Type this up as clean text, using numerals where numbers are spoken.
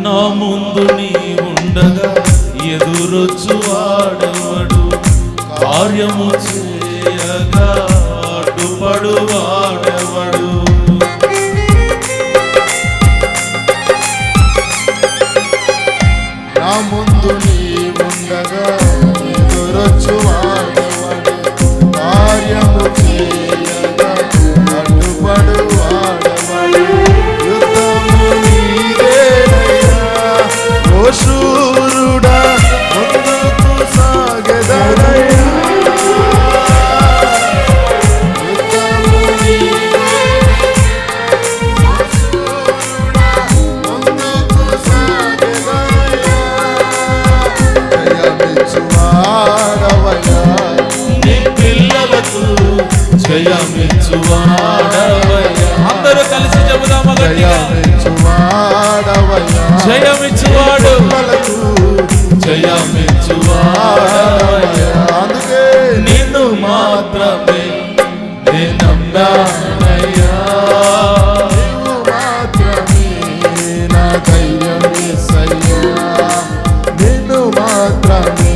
నా ముందు నీ ఉండగా ఎదురొచ్చు వాడెవడు, కార్యము చేయగా అడ్డుపడు వాడెవడు. నా ముందు నీ ఉండగా ఎదురొచ్చు వాడెవడు, కార్యము చేయగా అడ్డుపడు వాడెవడు. యుద్ధము నీదేనయ్యా ఓ శూరుడా, ముందుకు సాగెదరయ్యా. యుద్ధము నీదేనయ్యా ఓ శూరుడా, ముందుకు సాగెదరయ్యా. జయమిచ్చువాడవయ్యా, నీ పిల్లలకు జయమిచ్చువాడవయ్యా. అందరూ కలిసి చెబుదామా గట్టిగా. జయమిచ్చువాడవయ్యా, జయమిచ్చువాడు, జయమిచ్చువాడవయ్యా. అందుకే నిన్ను మాత్రమే నేను నమ్మానయ్యా. నీవు మాత్రమే నా ధైర్యం యేసయ్యా, నిన్ను మాత్రమే